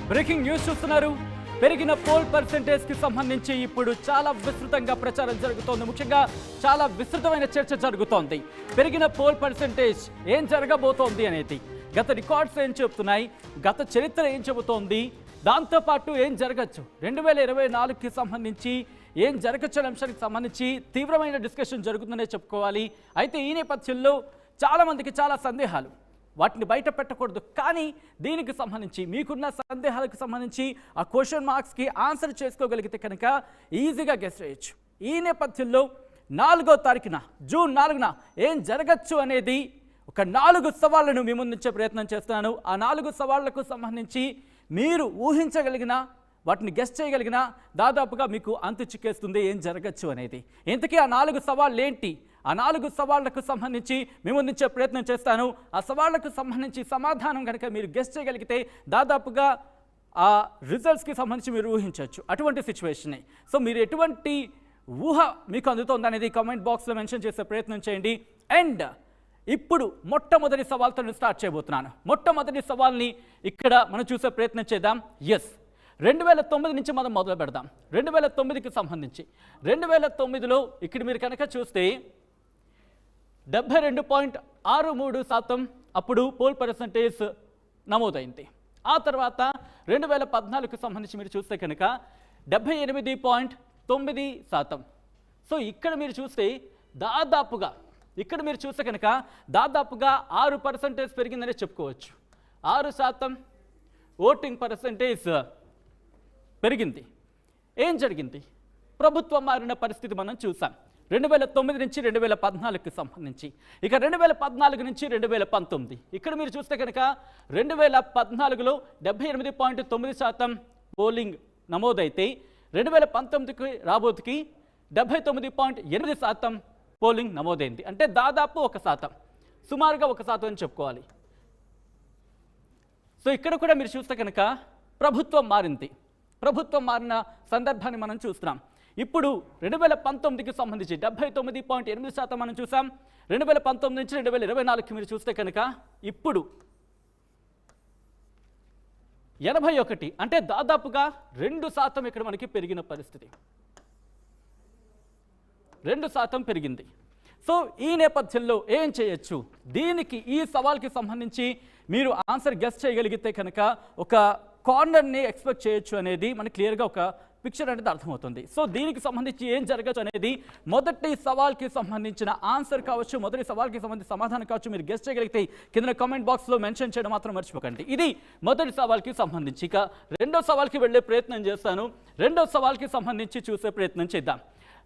Breaking news చూస్తున్నారు. పెరిగిన pole percentage కి సంబంధించి ఇప్పుడు చాలా విస్తృతంగా ప్రచారం జరుగుతోంది. ముఖ్యంగా చాలా విస్తృతమైన చర్చ జరుగుతోంది. పెరిగిన పోల్ పర్సెంటేజ్ ఏం జరగబోతోంది అనేది, గత రికార్డ్స్ ఏం చెబుతున్నాయి, గత చరిత్ర ఏం చెబుతోంది, దాంతోపాటు ఏం జరగచ్చు 2024కి సంబంధించి ఏం జరగచ్చు అనే అంశానికి సంబంధించి తీవ్రమైన డిస్కషన్ జరుగుతుందనే చెప్పుకోవాలి. అయితే ఈ నేపథ్యంలో చాలామందికి చాలా సందేహాలు, వాటిని బయట పెట్టకూడదు. కానీ దీనికి సంబంధించి మీకున్న సందేహాలకు సంబంధించి ఆ క్వశ్చన్ మార్క్స్కి ఆన్సర్ చేసుకోగలిగితే కనుక ఈజీగా గెస్ చేయొచ్చు. ఈ నేపథ్యంలో 4వ తారీఖున జూన్ 4న ఏం జరగచ్చు అనేది ఒక 4 సవాళ్లను మీ ముందుంచే ప్రయత్నం చేస్తున్నాను. ఆ 4 సవాళ్లకు సంబంధించి మీరు ఊహించగలిగిన, వాటిని గెస్ చేయగలిగిన దాదాపుగా మీకు అంతు చిక్కేస్తుంది ఏం జరగచ్చు అనేది. ఇంతకీ ఆ 4 సవాళ్ళు ఏంటి, ఆ 4 సవాళ్లకు సంబంధించి మేము అందించే ప్రయత్నం చేస్తాను. ఆ సవాళ్లకు సంబంధించి సమాధానం కనుక మీరు గెస్ చేయగలిగితే దాదాపుగా ఆ రిజల్ట్స్కి సంబంధించి మీరు ఊహించవచ్చు. అటువంటి సిచ్యువేషనే. సో మీరు ఎటువంటి ఊహ మీకు అందుతోంది అనేది కామెంట్ బాక్స్లో మెన్షన్ చేసే ప్రయత్నం చేయండి. అండ్ ఇప్పుడు మొట్టమొదటి సవాల్తో నేను స్టార్ట్ చేయబోతున్నాను. మొట్టమొదటి సవాల్ని ఇక్కడ మనం చూసే ప్రయత్నం చేద్దాం. 2009 నుంచి మనం మొదలు పెడదాం. 2009కి సంబంధించి 2009లో ఇక్కడ మీరు కనుక చూస్తే 72.63% అప్పుడు పోల్ పర్సెంటేజ్ నమోదైంది. ఆ తర్వాత 2014కి సంబంధించి మీరు చూస్తే కనుక 78.9%. సో ఇక్కడ మీరు చూస్తే దాదాపుగా 6% పెరిగిందనే చెప్పుకోవచ్చు. 6% ఓటింగ్ పర్సెంటేజ్ పెరిగింది. ఏం జరిగింది? ప్రభుత్వం మారిన పరిస్థితి మనం చూసాం 2009 నుంచి 2014కి సంబంధించి. ఇక 2014 నుంచి 2019 ఇక్కడ మీరు చూస్తే కనుక 2014లో 78.9% పోలింగ్ నమోదైతే 2019కి రాబోతుకి 79.8% పోలింగ్ నమోదైంది. అంటే దాదాపు 1%, సుమారుగా 1% అని చెప్పుకోవాలి. సో ఇక్కడ కూడా మీరు చూస్తే కనుక ప్రభుత్వం మారింది. ప్రభుత్వం మారిన సందర్భాన్ని మనం చూస్తున్నాం. ఇప్పుడు 2019కి సంబంధించి 79.8% మనం చూసాం. 2019 నుంచి 2024కి మీరు చూస్తే కనుక ఇప్పుడు 81, అంటే దాదాపుగా 2% ఇక్కడ మనకి పెరిగిన పరిస్థితి. 2% పెరిగింది. సో ఈ నేపథ్యంలో ఏం చేయొచ్చు, దీనికి ఈ సవాల్కి సంబంధించి మీరు ఆన్సర్ గెస్ చేయగలిగితే కనుక ఒక కార్నర్ని ఎక్స్పెక్ట్ చేయొచ్చు అనేది మనకి క్లియర్గా ఒక పిక్చర్ అనేది అర్థమవుతుంది. సో దీనికి సంబంధించి ఏం జరగచ్చు అనేది మొదటి సవాల్కి సంబంధించిన ఆన్సర్ కావచ్చు, మొదటి సవాల్కి సంబంధించిన సమాధానం కావచ్చు, మీరు గెస్ చేయగలిగితే కింద కామెంట్ బాక్స్లో మెన్షన్ చేయడం మాత్రం మర్చిపోకండి. ఇది మొదటి సవాల్కి సంబంధించి. ఇక రెండో సవాల్కి వెళ్ళే ప్రయత్నం చేస్తాను. రెండో సవాల్కి సంబంధించి చూసే ప్రయత్నం చేద్దాం.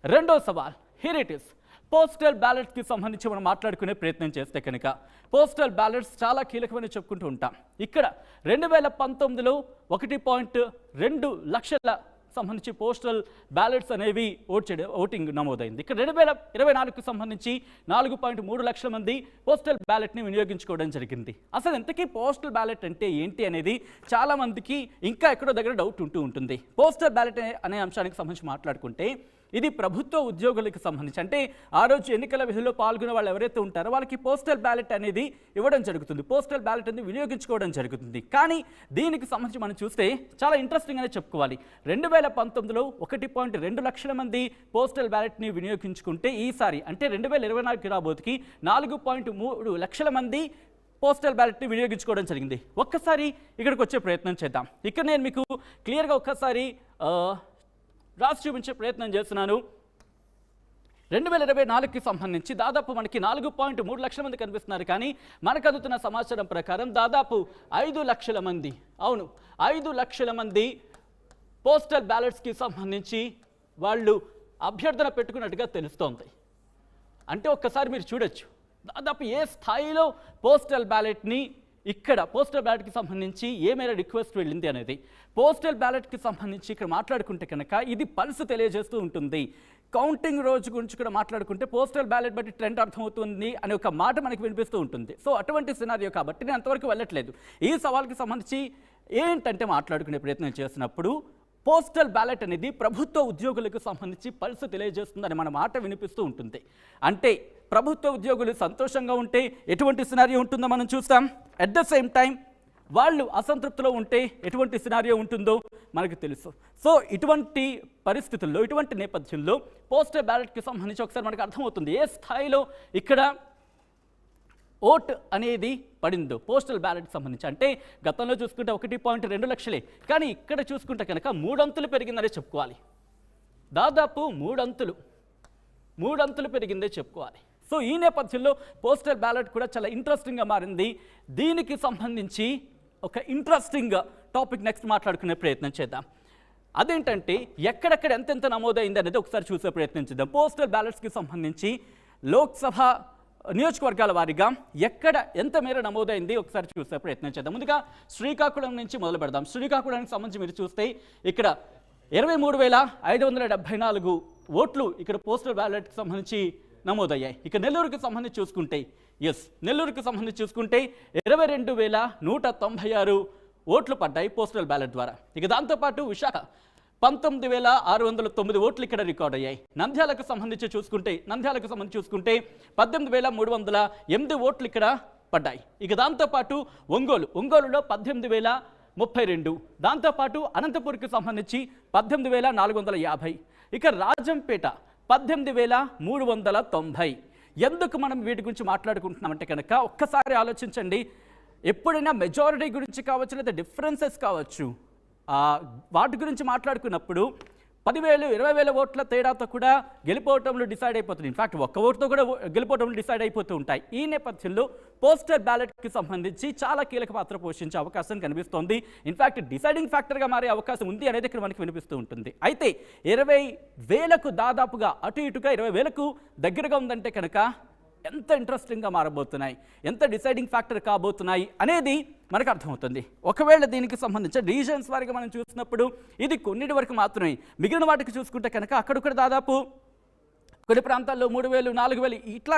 రెండో సవాల్ హియర్ ఇట్ ఇస్. పోస్టల్ బ్యాలెట్స్కి సంబంధించి మనం మాట్లాడుకునే ప్రయత్నం చేస్తే కనుక పోస్టల్ బ్యాలెట్స్ చాలా కీలకమని చెప్పుకుంటూ ఉంటాం. ఇక్కడ 2019లో 1.2 లక్షల సంబంధించి పోస్టల్ బ్యాలెట్స్ అనేవి ఓటింగ్ నమోదైంది. ఇక్కడ 2024కి సంబంధించి 4.3 లక్షల మంది పోస్టల్ బ్యాలెట్ని వినియోగించుకోవడం జరిగింది. అసలు ఇంతకీ పోస్టల్ బ్యాలెట్ అంటే ఏంటి అనేది చాలామందికి ఇంకా ఎక్కడో దగ్గర డౌట్ ఉంటూ ఉంటుంది. పోస్టల్ బ్యాలెట్ అనే అంశానికి సంబంధించి మాట్లాడుకుంటే ఇది ప్రభుత్వ ఉద్యోగులకు సంబంధించి, అంటే ఆ రోజు ఎన్నికల విధుల్లో పాల్గొనే వాళ్ళు ఎవరైతే ఉంటారో వాళ్ళకి పోస్టల్ బ్యాలెట్ అనేది ఇవ్వడం జరుగుతుంది. పోస్టల్ బ్యాలెట్ అనేది వినియోగించుకోవడం జరుగుతుంది. కానీ దీనికి సంబంధించి మనం చూస్తే చాలా ఇంట్రెస్టింగ్ అనే చెప్పుకోవాలి. 2019లో 1.2 లక్షల మంది పోస్టల్ బ్యాలెట్ని వినియోగించుకుంటే ఈసారి అంటే 2024కి రాబోతుకి 4.3 లక్షల మంది పోస్టల్ బ్యాలెట్ని వినియోగించుకోవడం జరిగింది. ఒక్కసారి ఇక్కడికి వచ్చే ప్రయత్నం చేద్దాం. ఇక్కడ నేను మీకు క్లియర్గా ఒక్కసారి రాసి చూపించే ప్రయత్నం చేస్తున్నాను. 2024కి సంబంధించి దాదాపు మనకి 4.3 లక్షల మంది కనిపిస్తున్నారు. కానీ మనకు అందుతున్న సమాచారం ప్రకారం దాదాపు 5 లక్షల మంది, అవును 5 లక్షల మంది పోస్టల్ బ్యాలెట్స్కి సంబంధించి వాళ్ళు అభ్యర్థన పెట్టుకున్నట్టుగా తెలుస్తోంది. అంటే ఒక్కసారి మీరు చూడొచ్చు దాదాపు ఏ స్థాయిలో పోస్టల్ బ్యాలెట్ని ఇక్కడ పోస్టల్ బ్యాలెట్కి సంబంధించి ఏ మేర రిక్వెస్ట్ వెళ్ళింది అనేది. పోస్టల్ బ్యాలెట్కి సంబంధించి ఇక్కడ మాట్లాడుకుంటే కనుక ఇది పల్స్ తెలియజేస్తూ ఉంటుంది. కౌంటింగ్ రోజు గురించి కూడా మాట్లాడుకుంటే పోస్టల్ బ్యాలెట్ బట్టి ట్రెండ్ అర్థమవుతుంది అనే ఒక మాట మనకి వినిపిస్తూ ఉంటుంది. సో అటువంటి సినారియో కాబట్టి నేను అంతవరకు వెళ్ళట్లేదు. ఈ సవాల్కి సంబంధించి ఏంటంటే మాట్లాడుకునే ప్రయత్నం చేసినప్పుడు పోస్టల్ బ్యాలెట్ అనేది ప్రభుత్వ ఉద్యోగులకు సంబంధించి పల్స్ తెలియజేస్తుందని మన మాట వినిపిస్తూ ఉంటుంది. అంటే ప్రభుత్వ ఉద్యోగులు సంతోషంగా ఉంటే ఎటువంటి సినారియో ఉంటుందో మనం చూస్తాం. అట్ ద సేమ్ టైం వాళ్ళు అసంతృప్తిలో ఉంటే ఎటువంటి సినారియో ఉంటుందో మనకు తెలుసు. సో ఇటువంటి పరిస్థితుల్లో, ఇటువంటి నేపథ్యంలో పోస్టల్ బ్యాలెట్కి సంబంధించి ఒకసారి మనకు అర్థమవుతుంది ఏ స్థాయిలో ఇక్కడ ఓట్ అనేది పడిందో పోస్టల్ బ్యాలెట్కి సంబంధించి. అంటే గతంలో చూసుకుంటే 1.2 లక్షలే, కానీ ఇక్కడ చూసుకుంటే కనుక 3 అంతులు పెరిగిందనే చెప్పుకోవాలి. దాదాపు 3 అంతులు పెరిగిందే చెప్పుకోవాలి. సో ఈ నేపథ్యంలో పోస్టల్ బ్యాలెట్ కూడా చాలా ఇంట్రెస్టింగ్గా మారింది. దీనికి సంబంధించి ఒక ఇంట్రెస్టింగ్ టాపిక్ నెక్స్ట్ మాట్లాడుకునే ప్రయత్నం చేద్దాం. అదేంటంటే ఎక్కడెక్కడ ఎంతెంత నమోదైంది అనేది ఒకసారి చూసే ప్రయత్నం చేద్దాం. పోస్టల్ బ్యాలెట్స్కి సంబంధించి లోక్సభ నియోజకవర్గాల వారీగా ఎక్కడ ఎంత మేర నమోదైంది ఒకసారి చూసే ప్రయత్నం చేద్దాం. ముందుగా శ్రీకాకుళం నుంచి మొదలు పెడదాం. శ్రీకాకుళానికి సంబంధించి మీరు చూస్తే ఇక్కడ 23,574 ఓట్లు ఇక్కడ పోస్టల్ బ్యాలెట్కి సంబంధించి నమోదయ్యాయి. ఇక నెల్లూరుకి సంబంధించి చూసుకుంటే నెల్లూరుకి సంబంధించి చూసుకుంటే 22,196 ఓట్లు పడ్డాయి పోస్టల్ బ్యాలెట్ ద్వారా. ఇక దాంతోపాటు విశాఖ 19,609 ఓట్లు ఇక్కడ రికార్డ్ అయ్యాయి. నంద్యాలకు సంబంధించి చూసుకుంటే 18,308 ఓట్లు ఇక్కడ పడ్డాయి. ఇక దాంతోపాటు ఒంగోలులో 18,032, దాంతోపాటు అనంతపూర్కి సంబంధించి 18,450, ఇక రాజంపేట 18,390. ఎందుకు మనం వీటి గురించి మాట్లాడుకుంటున్నామంటే కనుక ఒక్కసారి ఆలోచించండి. ఎప్పుడైనా మెజారిటీ గురించి కావచ్చు లేదా డిఫరెన్సెస్ కావచ్చు, వాటి గురించి మాట్లాడుకున్నప్పుడు 10,000, 20,000 ఓట్ల తేడాతో కూడా గెలిపోవటంలో డిసైడ్ అయిపోతుంది. ఇన్ఫాక్ట్ ఒక్క ఓటుతో కూడా గెలిపోవటంలో డిసైడ్ అయిపోతూ ఉంటాయి. ఈ నేపథ్యంలో పోస్టల్ బ్యాలెట్కి సంబంధించి చాలా కీలక పాత్ర పోషించే అవకాశం కనిపిస్తోంది. ఇన్ఫాక్ట్ డిసైడింగ్ ఫ్యాక్టర్గా మారే అవకాశం ఉంది అనేది ఇక్కడ మనకి వినిపిస్తూ ఉంటుంది. అయితే 20,000కు దాదాపుగా అటు ఇటుగా 20,000కు దగ్గరగా ఉందంటే కనుక ఎంత ఇంట్రెస్టింగ్గా మారబోతున్నాయి, ఎంత డిసైడింగ్ ఫ్యాక్టర్ కాబోతున్నాయి అనేది మనకు అర్థమవుతుంది. ఒకవేళ దీనికి సంబంధించి రీజన్స్ వారికి మనం చూసినప్పుడు ఇది కొన్నిటి వరకు మాత్రమే, మిగిలిన వాటికి చూసుకుంటే కనుక అక్కడొక్కడ దాదాపు కొన్ని ప్రాంతాల్లో 3,000, 4,000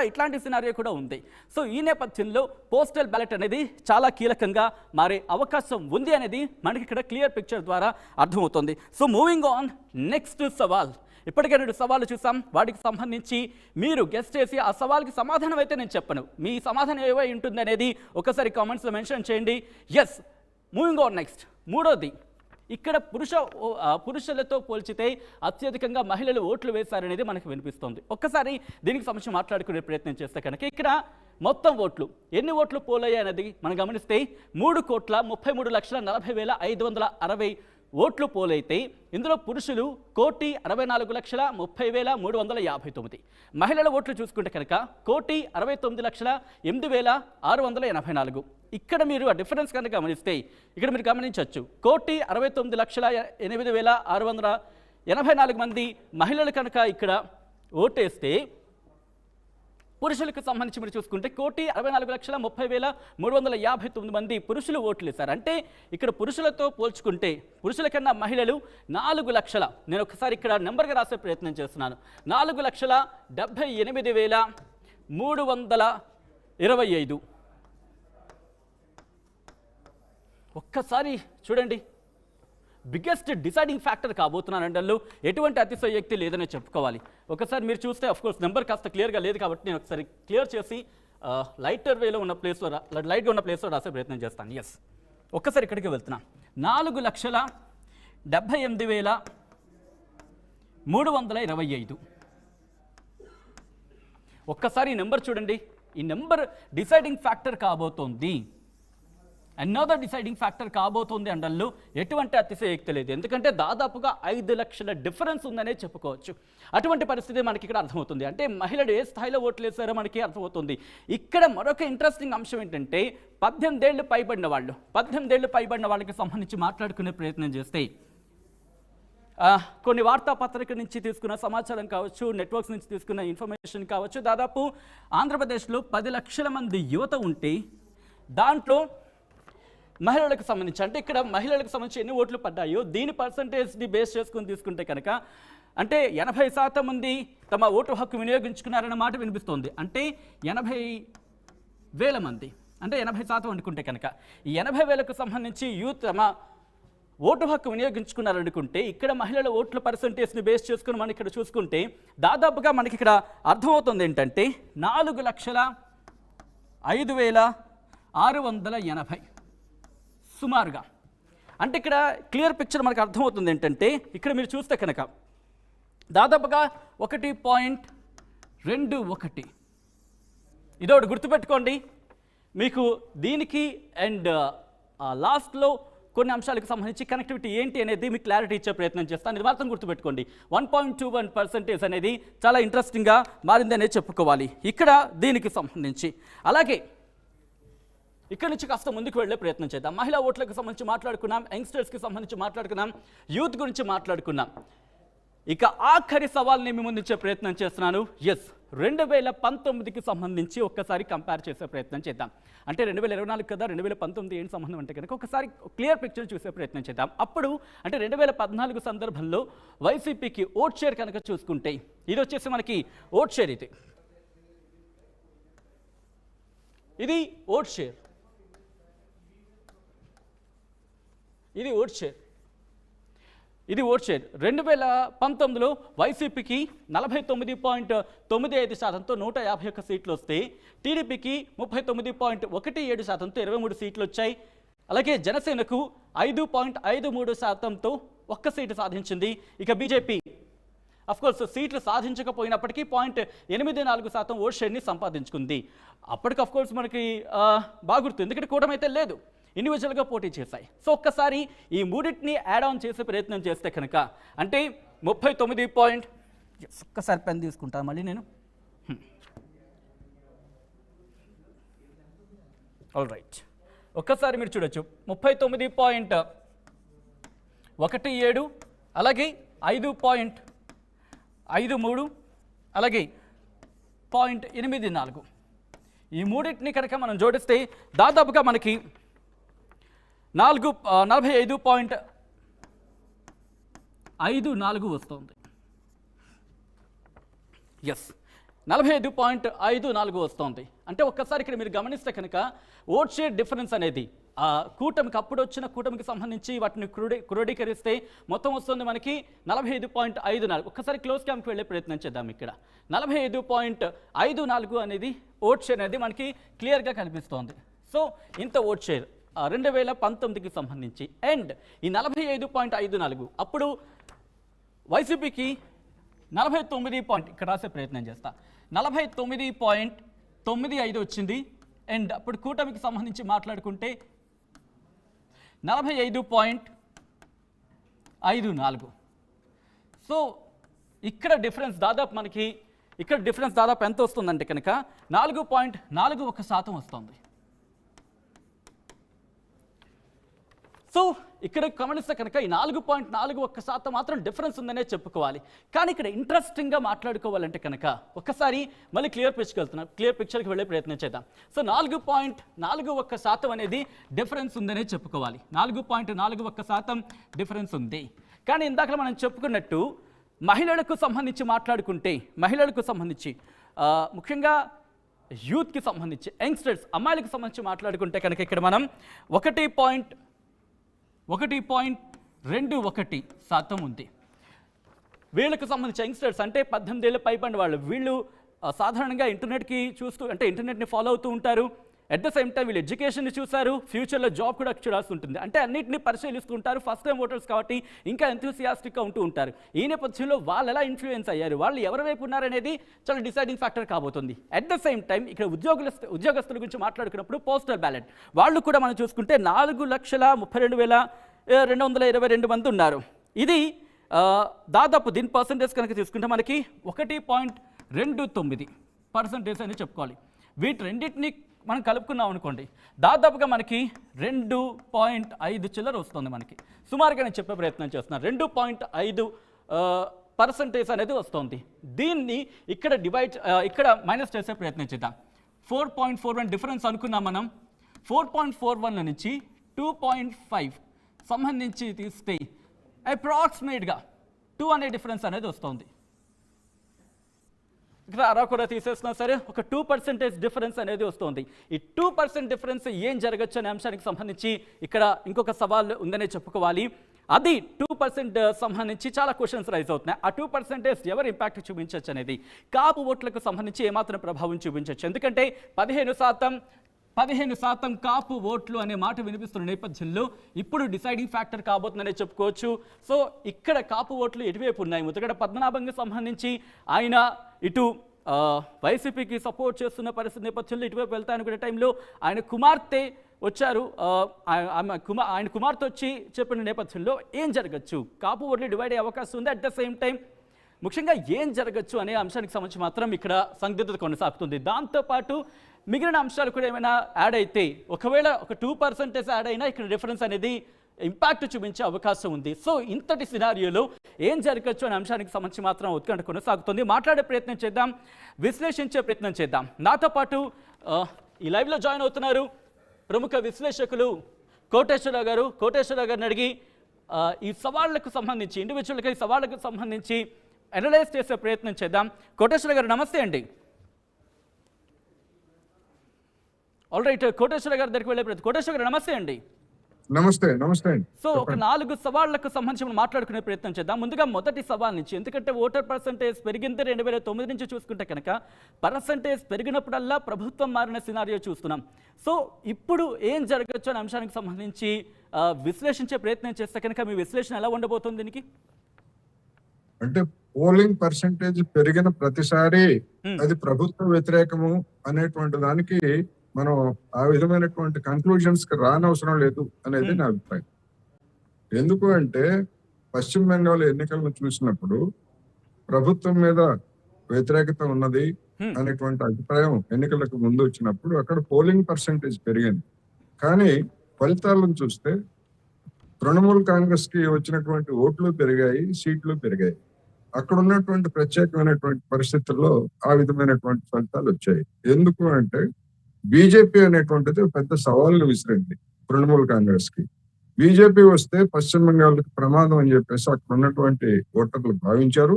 ఇట్లాంటి సినారియో కూడా ఉంది. సో ఈ నేపథ్యంలో పోస్టల్ బ్యాలెట్ అనేది చాలా కీలకంగా మారే అవకాశం ఉంది అనేది మనకి ఇక్కడ క్లియర్ పిక్చర్ ద్వారా అర్థమవుతుంది. సో మూవింగ్ ఆన్, నెక్స్ట్ సవాల్. ఇప్పటికే 2 సవాళ్ళు చూసాం. వాటికి సంబంధించి మీరు గెస్ట్ చేసి ఆ సవాల్కి సమాధానం అయితే నేను చెప్పను, మీ సమాధానం ఏవై ఉంటుంది అనేది ఒకసారి కామెంట్స్లో మెన్షన్ చేయండి. Yes, moving on next. మూడోది, ఇక్కడ పురుషులతో పోల్చితే అత్యధికంగా మహిళలు ఓట్లు వేశారనేది మనకు వినిపిస్తోంది. ఒక్కసారి దీనికి సంబంధించి మాట్లాడుకునే ప్రయత్నం చేస్తే కనుక ఇక్కడ మొత్తం ఓట్లు ఎన్ని ఓట్లు పోలయ్యాయి అనేది మనం గమనిస్తే 3,43,40,560 ఓట్లు పోలైతే ఇందులో పురుషులు 1,64,30,359, మహిళల ఓట్లు చూసుకుంటే కనుక 1,69,08,684. ఇక్కడ మీరు ఆ డిఫరెన్స్ కనుక గమనిస్తే ఇక్కడ మీరు గమనించవచ్చు 1,69,08,684 మంది మహిళలు కనుక ఇక్కడ ఓటేస్తే, పురుషులకు సంబంధించి మీరు చూసుకుంటే 1,64,30,359 మంది పురుషులు ఓట్లు వేశారు. అంటే ఇక్కడ పురుషులతో పోల్చుకుంటే పురుషుల కన్నా మహిళలు 4 లక్షల, నేను ఒకసారి ఇక్కడ నెంబర్గా రాసే ప్రయత్నం చేస్తున్నాను, 4,78,325. ఒక్కసారి చూడండి, బిగ్గెస్ట్ డిసైడింగ్ ఫ్యాక్టర్ కాబోతున్నానండల్లో ఎటువంటి అతిశయోక్తి లేదని చెప్పుకోవాలి. ఒకసారి మీరు చూస్తే అఫ్కోర్స్ నెంబర్ కాస్త క్లియర్గా లేదు కాబట్టి నేను ఒకసారి క్లియర్ చేసి లైట్గా ఉన్న ప్లేస్లో రాసే ప్రయత్నం చేస్తాను. ఎస్, ఒక్కసారి ఇక్కడికి వెళ్తున్నా. 4,78,325. ఒక్కసారి ఈ నెంబర్ చూడండి, ఈ నెంబర్ డిసైడింగ్ ఫ్యాక్టర్ కాబోతోంది. అనదర్ డిసైడింగ్ ఫ్యాక్టర్ కాబోతుంది అండల్లో ఎటువంటి అతిశయోక్తి లేదు. ఎందుకంటే దాదాపుగా 5 లక్షల డిఫరెన్స్ ఉందనే చెప్పుకోవచ్చు. అటువంటి పరిస్థితి మనకి ఇక్కడ అర్థమవుతుంది. అంటే మహిళలు ఏ స్థాయిలో ఓట్లు వేసారో మనకి అర్థమవుతుంది. ఇక్కడ మరొక ఇంట్రెస్టింగ్ అంశం ఏంటంటే 18 ఏళ్ళు పైబడిన వాళ్ళకి సంబంధించి మాట్లాడుకునే ప్రయత్నం చేస్తే కొన్ని వార్తాపత్రిక నుంచి తీసుకున్న సమాచారం కావచ్చు, నెట్వర్క్స్ నుంచి తీసుకున్న ఇన్ఫర్మేషన్ కావచ్చు, దాదాపు ఆంధ్రప్రదేశ్లో 10 లక్షల మంది యువత ఉంటే దాంట్లో మహిళలకు సంబంధించి, అంటే ఇక్కడ మహిళలకు సంబంధించి ఎన్ని ఓట్లు పడ్డాయో దీని పర్సంటేజ్ని బేస్ చేసుకుని తీసుకుంటే కనుక అంటే 80% మంది తమ ఓటు హక్కు వినియోగించుకున్నారన్న మాట వినిపిస్తోంది. అంటే 80,000 మంది, అంటే 80% అనుకుంటే కనుక ఈ 80,000కు సంబంధించి యూత్ తమ ఓటు హక్కు వినియోగించుకున్నారనుకుంటే ఇక్కడ మహిళల ఓట్ల పర్సంటేజ్ని బేస్ చేసుకుని మనం ఇక్కడ చూసుకుంటే దాదాపుగా మనకి ఇక్కడ అర్థమవుతుంది ఏంటంటే 4,05,680. సుమారుగా. అంటే ఇక్కడ క్లియర్ పిక్చర్ మనకు అర్థమవుతుంది ఏంటంటే, ఇక్కడ మీరు చూస్తే కనుక దాదాపుగా 1.21. ఇదొకటి గుర్తుపెట్టుకోండి. మీకు దీనికి అండ్ లాస్ట్లో కొన్ని అంశాలకు సంబంధించి కనెక్టివిటీ ఏంటి అనేది మీకు క్లారిటీ ఇచ్చే ప్రయత్నం చేస్తాను. ఇది మాత్రం గుర్తుపెట్టుకోండి. 1.21% అనేది చాలా ఇంట్రెస్టింగ్గా మారిందనే చెప్పుకోవాలి ఇక్కడ దీనికి సంబంధించి. అలాగే ఇక్కడ నుంచి కాస్త ముందుకు వెళ్ళే ప్రయత్నం చేద్దాం. మహిళా ఓట్లకు సంబంధించి మాట్లాడుకున్నాం, యంగ్స్టర్స్కి సంబంధించి మాట్లాడుకున్నాం, యూత్ గురించి మాట్లాడుకున్నాం. ఇక ఆఖరి సవాల్ని మీ ముందుంచే ప్రయత్నం చేస్తున్నాను. 2019కి సంబంధించి ఒక్కసారి కంపేర్ చేసే ప్రయత్నం చేద్దాం. అంటే 2024 కదా, 2019 ఏంటి సంబంధం అంటే కనుక ఒకసారి క్లియర్ పిక్చర్ చూసే ప్రయత్నం చేద్దాం. అప్పుడు అంటే 2014 సందర్భంలో వైసీపీకి ఓట్ షేర్ కనుక చూసుకుంటే ఇది వచ్చేసి మనకి ఓట్ షేర్, ఇది ఓట్ షేర్, ఇది ఓట్ షేర్, ఇది ఓట్ షేర్. 2019లో వైసీపీకి 49.95%తో 151 సీట్లు వస్తే, టీడీపీకి 39.17%తో 23 సీట్లు వచ్చాయి. అలాగే జనసేనకు 5.53%తో 1 సీటు సాధించింది. ఇక బీజేపీ అఫ్కోర్స్ సీట్లు సాధించకపోయినప్పటికీ 0.84% ఓట్ షేర్ని సంపాదించుకుంది. అప్పటికి అఫ్కోర్స్ మనకి బాగా గుర్తు, ఎందుకంటే కూటమి అయితే లేదు, ఇండివిజువల్గా పోటీ చేశాయి. సో ఒక్కసారి ఈ మూడింటిని యాడ్ ఆన్ చేసే ప్రయత్నం చేస్తే కనుక అంటే 39 ఒక్కసారి పెన్ తీసుకుంటాను మళ్ళీ నేను. ఆల్ రైట్, ఒక్కసారి మీరు చూడొచ్చు 39.17, అలాగే 5.53, అలాగే 0.84. ఈ మూడింటిని కనుక మనం జోడిస్తే దాదాపుగా మనకి 45.54 వస్తుంది. 45.54 వస్తుంది. అంటే ఒక్కసారి ఇక్కడ మీరు గమనిస్తే కనుక ఓట్ షేర్ డిఫరెన్స్ అనేది కూటమికి అప్పుడు వచ్చిన కూటమికి సంబంధించి వాటిని క్రోడీకరిస్తే మొత్తం వస్తుంది మనకి 45.54. ఒక్కసారి క్లోజ్ క్యాంప్కి వెళ్ళే ప్రయత్నం చేద్దాం. ఇక్కడ 45.54 అనేది ఓట్ షేర్ అనేది మనకి క్లియర్గా కనిపిస్తోంది. సో ఇంత ఓట్ షేర్ 2019కి సంబంధించి. అండ్ ఈ 45.54 అప్పుడు వైసీపీకి 49 ఇక్కడ రాసే ప్రయత్నం చేస్తా 49.95 వచ్చింది. అండ్ అప్పుడు కూటమికి సంబంధించి మాట్లాడుకుంటే 45.54. సో ఇక్కడ డిఫరెన్స్ దాదాపు మనకి ఎంత వస్తుందంటే కనుక 4.41% వస్తుంది. సో ఇక్కడ గమనిస్తే కనుక ఈ 4.41% మాత్రం డిఫరెన్స్ ఉందనే చెప్పుకోవాలి. కానీ ఇక్కడ ఇంట్రెస్టింగ్గా మాట్లాడుకోవాలంటే కనుక ఒక్కసారి మళ్ళీ క్లియర్ పిక్చర్కి వెళ్ళే ప్రయత్నం చేద్దాం. సో 4.41% అనేది డిఫరెన్స్ ఉందనే చెప్పుకోవాలి. 4.41% డిఫరెన్స్ ఉంది. కానీ ఇందాక మనం చెప్పుకున్నట్టు మహిళలకు సంబంధించి మాట్లాడుకుంటే, మహిళలకు సంబంధించి ముఖ్యంగా యూత్కి సంబంధించి, యంగ్స్టర్స్ అమ్మాయిలకు సంబంధించి మాట్లాడుకుంటే కనుక ఇక్కడ మనం 1.21% ఉంది. వీళ్ళకి సంబంధించి యంగ్స్టర్స్ అంటే 18 ఏళ్ళ పైబడిన వాళ్ళు, వీళ్ళు సాధారణంగా ఇంటర్నెట్కి చూస్తూ అంటే ఇంటర్నెట్ని ఫాలో అవుతూ ఉంటారు. అట్ ద సేమ్ టైం వీళ్ళు ఎడ్యుకేషన్ని చూశారు, ఫ్యూచర్లో జాబ్ కూడా చూడాల్సి ఉంటుంది. అంటే అన్నింటినీ పరిశీలిస్తూ ఉంటారు. ఫస్ట్ టైం ఓటర్స్ కాబట్టి ఇంకా ఎంతూసియాస్టిక్గా ఉంటూ ఉంటారు. ఈ నేపథ్యంలో వాళ్ళు ఎలా ఇన్ఫ్లుయెన్స్ అయ్యారు, వాళ్ళు ఎవరి వైపు ఉన్నారనేది చాలా డిసైడింగ్ ఫ్యాక్టర్ కాబోతుంది. అట్ ద సేమ్ టైం ఇక్కడ ఉద్యోగస్తుల గురించి మాట్లాడుకున్నప్పుడు పోస్టల్ బ్యాలెట్ వాళ్ళు కూడా మనం చూసుకుంటే 4,32,222 మంది ఉన్నారు. ఇది దాదాపు దీని పర్సంటేజ్ కనుక తీసుకుంటే మనకి 1.29% అని చెప్పుకోవాలి. వీటి రెండింటిని మనం కలుపుకున్నాం అనుకోండి, దాదాపుగా మనకి 2.5 చిల్లర వస్తుంది. మనకి సుమారుగా నేను చెప్పే ప్రయత్నం చేస్తున్నాను, 2.5% అనేది వస్తుంది. దీన్ని ఇక్కడ ఇక్కడ మైనస్ చేసే ప్రయత్నం చేద్దాం. 4.41 డిఫరెన్స్ అనుకున్నాం మనం. 4.41 నుంచి 2.5 సంబంధించి తీస్తే అప్రాక్సిమేట్గా 2 అనే డిఫరెన్స్ అనేది వస్తుంది. ఇక్కడ అలా కూడా తీసేసినా సరే ఒక 2% డిఫరెన్స్ అనేది వస్తుంది. ఈ 2% డిఫరెన్స్ ఏం జరగచ్చు అనే అంశానికి సంబంధించి ఇక్కడ ఇంకొక సవాల్ ఉందనే చెప్పుకోవాలి. అది 2% సంబంధించి చాలా క్వశ్చన్స్ రైజ్ అవుతున్నాయి. ఆ 2% ఎవరు ఇంపాక్ట్ చూపించవచ్చు అనేది, కాపు ఓట్లకు సంబంధించి ఏమాత్రం ప్రభావం చూపించవచ్చు. ఎందుకంటే 15% 15% కాపు ఓట్లు అనే మాట వినిపిస్తున్న నేపథ్యంలో ఇప్పుడు డిసైడింగ్ ఫ్యాక్టర్ కాబోతుందనే చెప్పుకోవచ్చు. సో ఇక్కడ కాపు ఓట్లు ఎటువైపు ఉన్నాయి? ముద్రగడ పద్మనాభంకి సంబంధించి ఆయన ఇటు వైసీపీకి సపోర్ట్ చేస్తున్న పరిస్థితి నేపథ్యంలో ఇటువైపు వెళ్తానుకునే టైంలో ఆయన కుమార్తె వచ్చారు. ఆయన కుమార్తె వచ్చి చెప్పిన నేపథ్యంలో ఏం జరగచ్చు? కాపు ఓట్లు డివైడ్ అయ్యే అవకాశం ఉంది. అట్ ద సేమ్ టైం ముఖ్యంగా ఏం జరగచ్చు అనే అంశానికి సంబంధించి మాత్రం ఇక్కడ సందిగ్ధత కొనసాగుతుంది. దాంతోపాటు మిగిలిన అంశాలు కూడా ఏమైనా యాడ్ అయితే, ఒకవేళ ఒక 2% యాడ్ అయినా ఇక్కడ డిఫరెన్స్ అనేది ఇంపాక్ట్ చూపించే అవకాశం ఉంది. సో ఇంతటి సినారియోలో ఏం జరగచ్చు అనే అంశానికి సంబంధించి మాత్రం ఉత్కంఠ కొనసాగుతుంది. మాట్లాడే ప్రయత్నం చేద్దాం, విశ్లేషించే ప్రయత్నం చేద్దాం. నాతో పాటు ఈ లైవ్లో జాయిన్ అవుతున్నారు ప్రముఖ విశ్లేషకులు కోటేశ్వరరావు గారు. కోటేశ్వరరావు గారిని అడిగి ఈ సవాళ్లకు సంబంధించి, ఇండివిజువల్గా ఈ సవాళ్లకు సంబంధించి అనలైజ్ చేసే ప్రయత్నం చేద్దాం. కోటేశ్వర గారు నమస్తే అండి. ఆల్ రైట్, కోటేశ్వర గారి దగ్గరికి వెళ్ళే ప్రయత్నం. కోటేశ్వర గారు నమస్తే అండి. నమస్తే. నమస్తే అండి. సో ఒక 4 సవాళ్లకు సంబంధించి మనం మాట్లాడుకునే ప్రయత్నం చేద్దాం. ముందుగా మొదటి సవాల్ నుంచి, ఎందుకంటే ఓటర్ పర్సంటేజ్ పెరిగింది 2009 నుంచి చూసుకుంటే కనుక పర్సంటేజ్ పెరిగినప్పుడల్లా ప్రభుత్వం మారిన సినారియో చూస్తున్నాం. సో ఇప్పుడు ఏం జరగచ్చు అనే అంశానికి సంబంధించి విశ్లేషించే ప్రయత్నం చేస్తే కనుక మీ విశ్లేషణ ఎలా ఉండబోతుంది దీనికి? అంటే పోలింగ్ పర్సంటేజ్ పెరిగిన ప్రతిసారి అది ప్రభుత్వ వ్యతిరేకము అనేటువంటి దానికి మనం ఆ విధమైనటువంటి కన్క్లూజన్స్ కి రానవసరం లేదు అనేది నా అభిప్రాయం. ఎందుకు అంటే పశ్చిమ బెంగాల్ ఎన్నికలను చూసినప్పుడు ప్రభుత్వం మీద వ్యతిరేకత ఉన్నది అనేటువంటి అభిప్రాయం ఎన్నికలకు ముందు వచ్చినప్పుడు అక్కడ పోలింగ్ పర్సంటేజ్ పెరిగింది. కానీ ఫలితాలను చూస్తే తృణమూల్ కాంగ్రెస్ కి వచ్చినటువంటి ఓట్లు పెరిగాయి, సీట్లు పెరిగాయి. అక్కడ ఉన్నటువంటి ప్రత్యేకమైనటువంటి పరిస్థితుల్లో ఆ విధమైనటువంటి ఫలితాలు వచ్చాయి. ఎందుకు అంటే బీజేపీ అనేటువంటిది పెద్ద సవాళ్ళు విసిరింది తృణమూల్ కాంగ్రెస్ కి. బీజేపీ వస్తే పశ్చిమ బెంగాల్కి ప్రమాదం అని చెప్పేసి అక్కడ ఉన్నటువంటి ఓటర్లు భావించారు.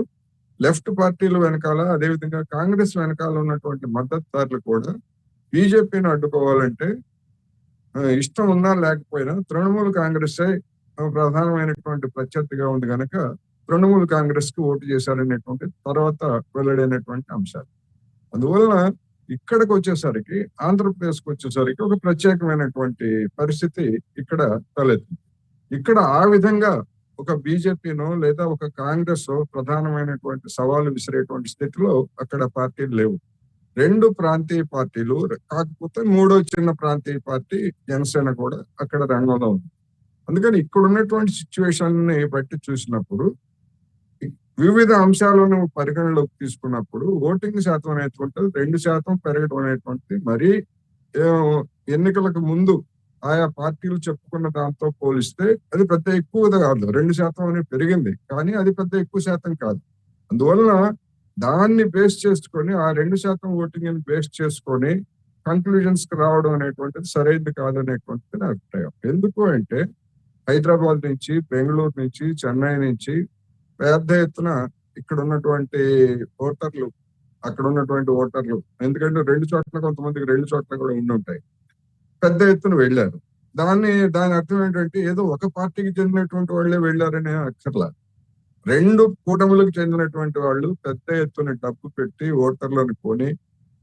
లెఫ్ట్ పార్టీలు వెనకాల, అదేవిధంగా కాంగ్రెస్ వెనకాల ఉన్నటువంటి మద్దతుదారులు కూడా బీజేపీని అడ్డుకోవాలంటే ఇష్టం ఉన్నా లేకపోయినా తృణమూల్ కాంగ్రెసే ప్రధానమైనటువంటి ప్రత్యర్థిగా ఉంది కనుక తృణమూల్ కాంగ్రెస్ కి ఓటు చేశారనేటువంటి తర్వాత వెల్లడైనటువంటి అంశాలు. అందువలన ఇక్కడికి వచ్చేసరికి, ఆంధ్రప్రదేశ్కి వచ్చేసరికి ఒక ప్రత్యేకమైనటువంటి పరిస్థితి ఇక్కడ తలెత్తింది. ఇక్కడ ఆ విధంగా ఒక బీజేపీనో లేదా ఒక కాంగ్రెస్ ప్రధానమైనటువంటి సవాలు విసిరేటువంటి స్థితిలో అక్కడ పార్టీలు లేవు. 2 ప్రాంతీయ పార్టీలు, కాకపోతే 3వ చిన్న ప్రాంతీయ పార్టీ జనసేన కూడా అక్కడ రంగంలో ఉంది. అందుకని ఇక్కడ ఉన్నటువంటి సిచ్యువేషన్ ని బట్టి చూసినప్పుడు వివిధ అంశాలను పరిగణలోకి తీసుకున్నప్పుడు ఓటింగ్ శాతం అనేటువంటిది 2% పెరగడం అనేటువంటిది మరీ ఎన్నికలకు ముందు ఆయా పార్టీలు చెప్పుకున్న దాంతో పోలిస్తే అది పెద్ద ఎక్కువగా కాదు. 2% అనేది పెరిగింది, కానీ అది పెద్ద ఎక్కువ శాతం కాదు. అందువలన దాన్ని బేస్ చేసుకొని, ఆ 2% ఓటింగ్ బేస్ చేసుకొని కన్క్లూజన్స్ కి రావడం అనేటువంటిది సరైనది కాదనేటువంటిది నా అభిప్రాయం. ఎందుకు అంటే హైదరాబాద్ నుంచి, బెంగళూరు నుంచి, చెన్నై నుంచి పెద్ద ఎత్తున ఇక్కడ ఉన్నటువంటి ఓటర్లు, అక్కడ ఉన్నటువంటి ఓటర్లు, ఎందుకంటే 2 చోట్ల కొంతమందికి 2 చోట్ల కూడా ఉండి ఉంటాయి, పెద్ద ఎత్తున వెళ్ళారు. దాని అర్థం ఏంటంటే ఏదో ఒక పార్టీకి చెందినటువంటి వాళ్ళే వెళ్ళారనే అక్కర్లా. 2 కూటములకు చెందినటువంటి వాళ్ళు పెద్ద ఎత్తున డబ్బు పెట్టి ఓటర్లను కొని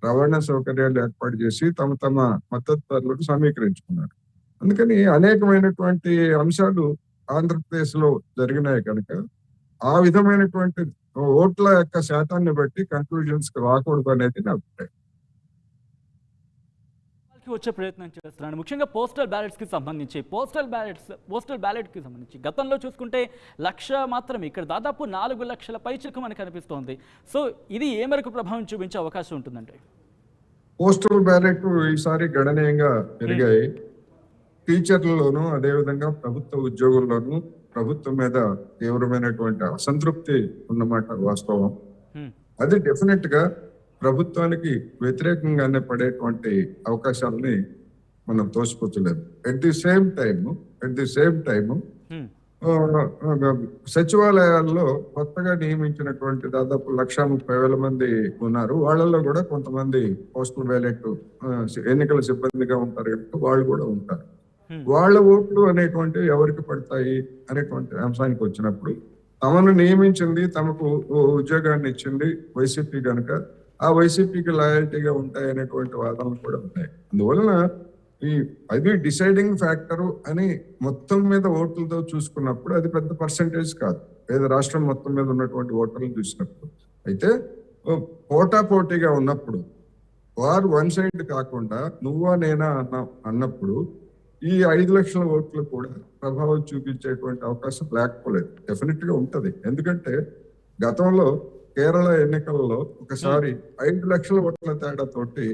రవాణా సౌకర్యాలు ఏర్పాటు చేసి తమ మద్దతుదారులకు సమీకరించుకున్నారు. అందుకని అనేకమైనటువంటి అంశాలు ఆంధ్రప్రదేశ్ లో జరిగినాయి కనుక ఆ విధమైనటువంటి ఓట్ల యొక్క శాతాన్ని బట్టి కన్క్లూజన్స్ కి రాకూడదు అనేది నా అభిప్రాయం. వచ్చే ప్రయత్నం చేస్తున్నాను. ముఖ్యంగా పోస్టల్ బ్యాలెట్స్కి సంబంధించి, పోస్టల్ బ్యాలెట్కి సంబంధించి గతంలో చూసుకుంటే 1,00,000 మాత్రమే, ఇక్కడ దాదాపు 4 లక్షల పైచిలకు మనకు కనిపిస్తోంది. సో ఇది ఏ మేరకు ప్రభావం చూపించే అవకాశం ఉంటుందండి? పోస్టల్ బ్యాలెట్ ఈసారి గణనీయంగా పెరిగాయి. టీచర్లలోనూ, అదేవిధంగా ప్రభుత్వ ఉద్యోగుల్లోనూ ప్రభుత్వం మీద తీవ్రమైనటువంటి అసంతృప్తి ఉన్నమాట వాస్తవం. అది డెఫినెట్ గా ప్రభుత్వానికి వ్యతిరేకంగానే పడేటువంటి అవకాశాలని మనం తోసిపుచ్చలేదు. ఎట్ ది సేమ్ టైమ్ సచివాలయాల్లో కొత్తగా నియమించినటువంటి దాదాపు 1,30,000 మంది ఉన్నారు. వాళ్ళల్లో కూడా కొంతమంది పోస్టల్ బ్యాలెట్ ఎన్నికల సిబ్బందిగా ఉంటారు కనుక వాళ్ళు కూడా ఉంటారు. వాళ్ళ ఓట్లు అనేటువంటివి ఎవరికి పడతాయి అనేటువంటి అంశానికి వచ్చినప్పుడు తమను నియమించింది, తమకు ఉద్యోగాన్ని ఇచ్చింది వైసీపీ కనుక ఆ వైసీపీకి లాయల్టీగా ఉంటాయి అనేటువంటి వాదనలు కూడా ఉన్నాయి. అందువలన ఈ అది డిసైడింగ్ ఫ్యాక్టర్ అని మొత్తం మీద ఓట్లతో చూసుకున్నప్పుడు అది పెద్ద పర్సంటేజ్ కాదు, లేదా రాష్ట్రం మొత్తం మీద ఉన్నటువంటి ఓటర్లు చూసినప్పుడు. అయితే పోటాపోటీగా ఉన్నప్పుడు వారు వన్ సైడ్ కాకుండా నువ్వా నేనా అన్నప్పుడు ఈ 5 లక్షల ఓట్లు కూడా ప్రభావం చూపించేటువంటి అవకాశం లేకపోలేదు. డెఫినెట్ గా ఉంటది. ఎందుకంటే గతంలో కేరళ ఎన్నికల్లో ఒకసారి 5 లక్షల ఓట్ల తేడాతోటి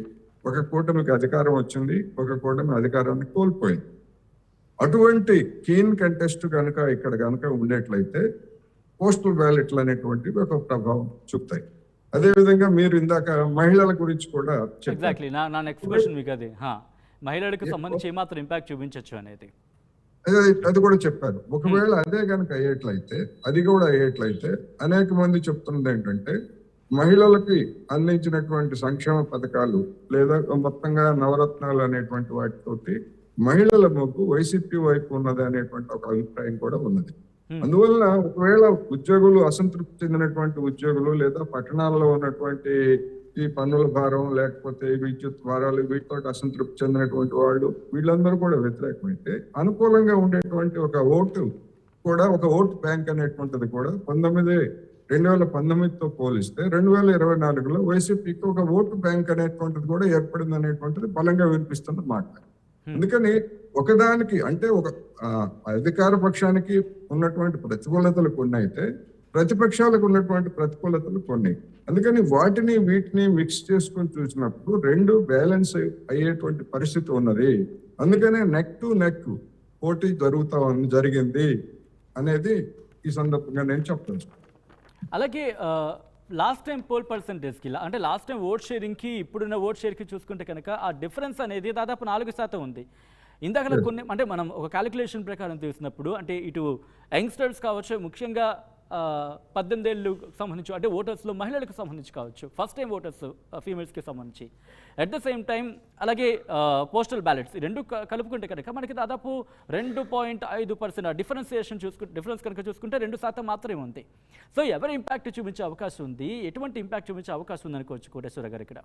ఒక కూటమికి అధికారం వచ్చింది, ఒక కూటమి అధికారాన్ని కోల్పోయింది. అటువంటి కీన్ కంటెస్ట్ కనుక ఇక్కడ కనుక ఉండేట్లయితే పోస్టల్ బ్యాలెట్లు అనేటువంటివి ఒక ప్రభావం చూపుతాయి. అదే విధంగా మీరు ఇందాక మహిళల గురించి కూడా ఎగ్జాక్ట్లీ నా నెక్స్ట్ క్వశ్చన్ మీకు అదే, మహిళలకు సంబంధించి ఏమాత్రం ఇంపాక్ట్ చూపించవచ్చు అనేది అది కూడా చెప్పారు. ఒకవేళ అదే కనుక అయ్యేట్లయితే అనేక మంది చెప్తున్నది ఏంటంటే మహిళలకి అందించినటువంటి సంక్షేమ పథకాలు లేదా మొత్తంగా నవరత్నాలు అనేటువంటి వాటితోటి మహిళల మొగ్గు వైసీపీ వైపు ఉన్నది అనేటువంటి ఒక అభిప్రాయం కూడా ఉన్నది. అందువలన ఒకవేళ ఉద్యోగులు అసంతృప్తి చెందినటువంటి ఉద్యోగులు లేదా పట్టణాల్లో ఉన్నటువంటి ఈ పన్నుల భారం లేకపోతే విద్యుత్ భారాలు వీటితో అసంతృప్తి చెందినటువంటి వాళ్ళు వీళ్ళందరూ కూడా వ్యతిరేకమైతే అనుకూలంగా ఉండేటువంటి ఒక ఓటు బ్యాంక్ అనేటువంటిది కూడా 2019తో పోలిస్తే 2024లో వైసీపీకి ఒక ఓటు బ్యాంక్ అనేటువంటిది కూడా ఏర్పడింది అనేటువంటిది బలంగా వినిపిస్తున్న మాట. అందుకని ఒకదానికి అంటే ఒక అధికార పక్షానికి ఉన్నటువంటి ప్రతికూలతలు కొన్ని అయితే ప్రతిపక్షాలకు ఉన్నటువంటి ప్రతికూలతలు కొన్ని. అందుకని వీటిని మిక్స్ చేసుకొని చూసినప్పుడు రెండు బ్యాలెన్స్ అయ్యేటువంటి పరిస్థితి ఉన్నది. అందుకనే నెక్ టు నెక్ పోటీ జరిగింది అనేది ఈ సందర్భంగా నేను చెప్తాను. అలాగే లాస్ట్ టైం పోల్ పర్సంటేజ్కి అంటే లాస్ట్ టైం ఓట్ షేరింగ్కి ఇప్పుడున్న ఓట్ షేర్కి చూసుకుంటే కనుక ఆ డిఫరెన్స్ అనేది దాదాపు 4% ఉంది. ఇందాక కొన్ని అంటే మనం ఒక క్యాలిక్యులేషన్ ప్రకారం తీసినప్పుడు అంటే ఇటు యంగ్స్టర్స్ కావచ్చు, ముఖ్యంగా 18 ఏళ్ళకు సంబంధించి అంటే ఓటర్స్లో మహిళలకు సంబంధించి కావచ్చు, ఫస్ట్ టైం ఓటర్స్ ఫీమేల్స్కి సంబంధించి, అట్ ద సేమ్ టైం అలాగే పోస్టల్ బ్యాలెట్స్ ఈ రెండు కలుపుకుంటే కనుక మనకి దాదాపు 2.5% డిఫరెన్స్ కనుక చూసుకుంటే 2% మాత్రమే ఉంది. సో ఎవరి ఇంపాక్ట్ చూపించే అవకాశం ఉంది, ఎటువంటి ఇంపాక్ట్ చూపించే అవకాశం ఉంది అనుకోవచ్చు కోటేశ్వర గారు ఇక్కడ?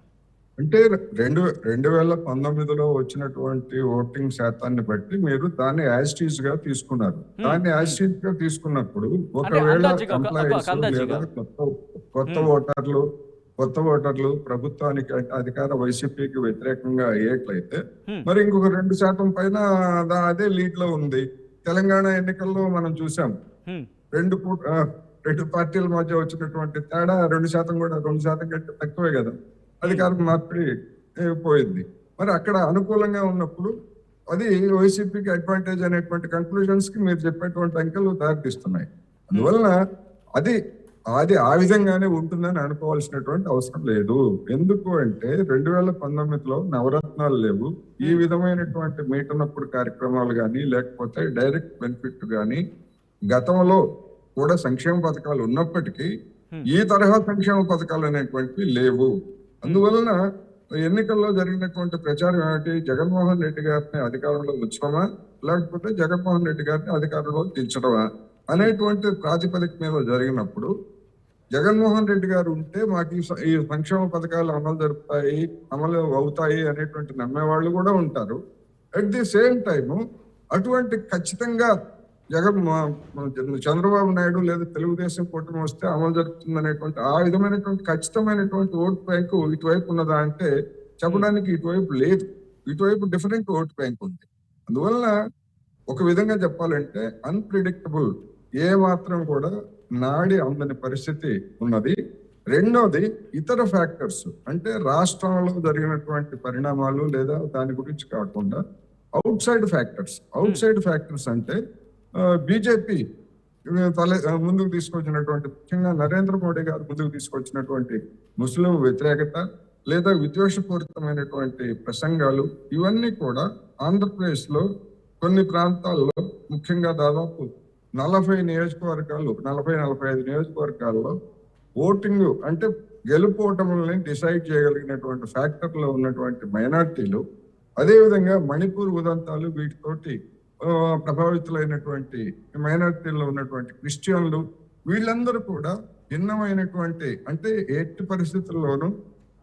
అంటే 2019లో వచ్చినటువంటి ఓటింగ్ శాతాన్ని బట్టి మీరు దాన్ని యాజిటీజ్ గా తీసుకున్నారు. దాన్ని యాజిటీజ్ గా తీసుకున్నప్పుడు ఒకవేళ ఎంప్లాయీస్ లేదా కొత్త ఓటర్లు ప్రభుత్వానికి అధికార వైసీపీకి వ్యతిరేకంగా అయ్యేట్లయితే మరి ఇంకొక 2% పైన అదే లీడ్ లో ఉంది. తెలంగాణ ఎన్నికల్లో మనం చూసాం, రెండు పార్టీల మధ్య వచ్చినటువంటి తేడా 2% కూడా 2% కంటే తక్కువే కదా, అధికారం మార్పిడి పోయింది. మరి అక్కడ అనుకూలంగా ఉన్నప్పుడు అది వైసీపీకి అడ్వాంటేజ్ అనేటువంటి కన్క్లూజన్స్ కి మీరు చెప్పేటువంటి అంకెలు దారితీస్తున్నాయి. అందువలన అది ఆ విధంగానే ఉంటుందని అనుకోవాల్సినటువంటి అవసరం లేదు. ఎందుకు అంటే 2019లో నవరత్నాలు లేవు, ఈ విధమైనటువంటి మీటనప్పుడు కార్యక్రమాలు కానీ లేకపోతే డైరెక్ట్ బెనిఫిట్ కానీ గతంలో కూడా సంక్షేమ పథకాలు ఉన్నప్పటికీ ఈ తరహా సంక్షేమ పథకాలు అనేటువంటివి లేవు. అందువలన ఎన్నికల్లో జరిగినటువంటి ప్రచారం ఏమిటి, జగన్మోహన్ రెడ్డి గారిని అధికారంలో ఉంచడమా లేకపోతే జగన్మోహన్ రెడ్డి గారిని అధికారంలో దించడమా అనేటువంటి ప్రాతిపదిక మీద జరిగినప్పుడు జగన్మోహన్ రెడ్డి గారు ఉంటే మాకు ఈ సంక్షేమ పథకాలు అమలు అవుతాయి అనేటువంటి నమ్మేవాళ్ళు కూడా ఉంటారు. అట్ ది సేమ్ టైము అటువంటి ఖచ్చితంగా చంద్రబాబు నాయుడు లేదా తెలుగుదేశం కూటమి వస్తే అమలు జరుగుతుంది అనేటువంటి ఆ విధమైనటువంటి ఖచ్చితమైనటువంటి ఓటు బ్యాంకు ఇటువైపు ఉన్నదా అంటే చెప్పడానికి ఇటువైపు లేదు. ఇటువైపు డిఫరెంట్ ఓటు బ్యాంక్ ఉంది. అందువలన ఒక విధంగా చెప్పాలంటే అన్ప్రిడిక్టబుల్, ఏ మాత్రం కూడా నాడి అందని పరిస్థితి ఉన్నది. రెండోది ఇతర ఫ్యాక్టర్స్ అంటే రాష్ట్రంలో జరిగినటువంటి పరిణామాలు లేదా దాని గురించి కాకుండా అవుట్ సైడ్ ఫ్యాక్టర్స్ అంటే బీజేపీ ముందుకు తీసుకొచ్చినటువంటి, ముఖ్యంగా నరేంద్ర మోడీ గారు ముందుకు తీసుకొచ్చినటువంటి ముస్లిం వ్యతిరేకత లేదా విద్వేషపూరితమైనటువంటి ప్రసంగాలు ఇవన్నీ కూడా ఆంధ్రప్రదేశ్ లో కొన్ని ప్రాంతాల్లో ముఖ్యంగా దాదాపు 40 నియోజకవర్గాలు 45 నియోజకవర్గాల్లో ఓటింగ్ అంటే గెలుపోటములని డిసైడ్ చేయగలిగినటువంటి ఫ్యాక్టర్లో ఉన్నటువంటి మైనార్టీలు, అదేవిధంగా మణిపూర్ ఉదంతాలు వీటితోటి ప్రభావితులైనటువంటి మైనారిటీల్లో ఉన్నటువంటి క్రిస్టియన్లు, వీళ్ళందరూ కూడా భిన్నమైనటువంటి అంటే ఎట్టి పరిస్థితుల్లోనూ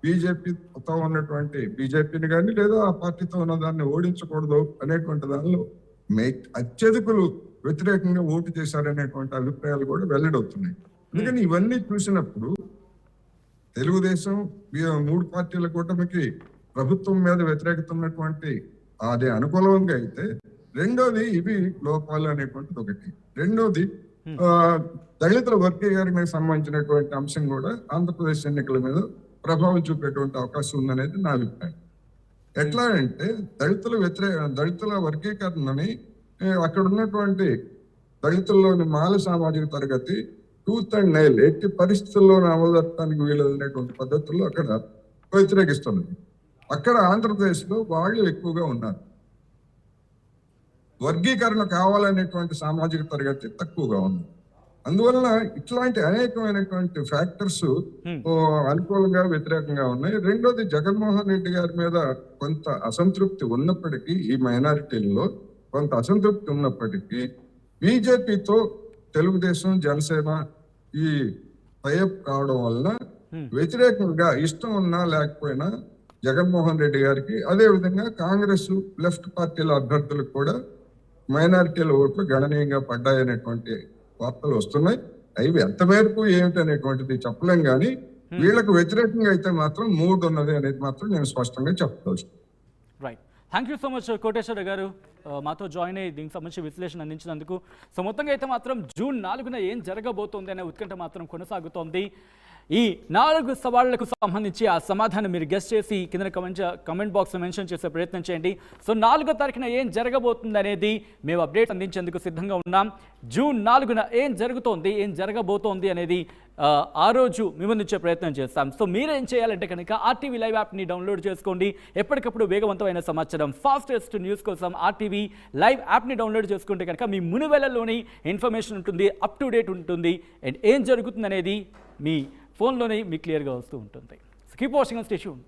బీజేపీతో ఉన్నటువంటి బీజేపీని కానీ లేదా ఆ పార్టీతో ఉన్న దాన్ని ఓడించకూడదు అనేటువంటి దానిలో అత్యధికులు వ్యతిరేకంగా ఓటు చేశారనేటువంటి అభిప్రాయాలు కూడా వెల్లడవుతున్నాయి. అందుకని ఇవన్నీ చూసినప్పుడు తెలుగుదేశం 3 పార్టీల కూటమికి ప్రభుత్వం మీద వ్యతిరేకత ఉన్నటువంటి అది అనుకూలంగా అయితే, రెండోది ఇవి లోపాలు అనేటువంటిది ఒకటి. రెండోది దళితుల వర్గీకరణకు సంబంధించినటువంటి అంశం కూడా ఆంధ్రప్రదేశ్ ఎన్నికల మీద ప్రభావం చూపేటువంటి అవకాశం ఉందనేది నా అభిప్రాయం. ఎట్లా అంటే దళితుల వర్గీకరణని అక్కడ ఉన్నటువంటి దళితుల్లోని మాల సామాజిక తరగతి టూత్ అండ్ నైల్ ఎట్టి పరిస్థితుల్లో అమలు జరపడానికి వీలనేటువంటి పద్ధతుల్లో అక్కడ వ్యతిరేకిస్తున్నది. అక్కడ ఆంధ్రప్రదేశ్ లో వాళ్ళు ఎక్కువగా ఉన్నారు. వర్గీకరణ కావాలనేటువంటి సామాజిక తరగతి తక్కువగా ఉంది. అందువలన ఇట్లాంటి అనేకమైనటువంటి ఫ్యాక్టర్స్ అనుకూలంగా వ్యతిరేకంగా ఉన్నాయి. రెండోది జగన్మోహన్ రెడ్డి గారి మీద కొంత అసంతృప్తి ఉన్నప్పటికీ, ఈ మైనారిటీల్లో కొంత అసంతృప్తి ఉన్నప్పటికీ బీజేపీతో తెలుగుదేశం జనసేన ఈ టైఅప్ కావడం వలన వ్యతిరేకంగా ఇష్టం ఉన్నా లేకపోయినా జగన్మోహన్ రెడ్డి గారికి, అదే విధంగా కాంగ్రెస్ లెఫ్ట్ పార్టీల అభ్యర్థులకు కూడా మైనారిటీల ఓట్లు గణనీయంగా పడ్డాయనేటువంటి వార్తలు వస్తున్నాయి. అవి ఎంత మేరకు ఏమిటనేటువంటిది చెప్పలేం, కానీ వీళ్ళకు వ్యతిరేకంగా అయితే మాత్రం మూడ్ ఉన్నది అనేది మాత్రం నేను స్పష్టంగా చెప్పవచ్చు. Right, thank you so much Koteswara గారు మాతో జాయిన్ అయ్యి దీనికి సంబంధించి విశ్లేషణ అందించినందుకు. సో మొత్తంగా అయితే మాత్రం జూన్ 4న ఏం జరగబోతోంది అనే ఉత్కంఠ మాత్రం కొనసాగుతోంది. ఈ 4 సవాళ్లకు సంబంధించి ఆ సమాధానం మీరు గెస్ట్ చేసి కింద కమెంట్ బాక్స్లో మెన్షన్ చేసే ప్రయత్నం చేయండి. సో 4వ తారీఖున ఏం జరగబోతుంది అనేది మేము అప్డేట్ అందించేందుకు సిద్ధంగా ఉన్నాం. జూన్ 4న ఏం జరుగుతోంది, ఏం జరగబోతోంది అనేది ఆ రోజు మేము అందించే ప్రయత్నం చేస్తాం. సో మీరేం చేయాలంటే కనుక RTV లైవ్ యాప్ని డౌన్లోడ్ చేసుకోండి. ఎప్పటికప్పుడు వేగవంతమైన సమాచారం, ఫాస్టెస్ట్ న్యూస్ కోసం RTV లైవ్ యాప్ని డౌన్లోడ్ చేసుకుంటే కనుక మీ మునివేళల్లోని ఇన్ఫర్మేషన్ ఉంటుంది, అప్ టు డేట్ ఉంటుంది. అండ్ ఏం జరుగుతుంది అనేది మీ ఫోన్లోనే మీకు క్లియర్గా వస్తూ ఉంటుంది. Keep watching on stay tuned.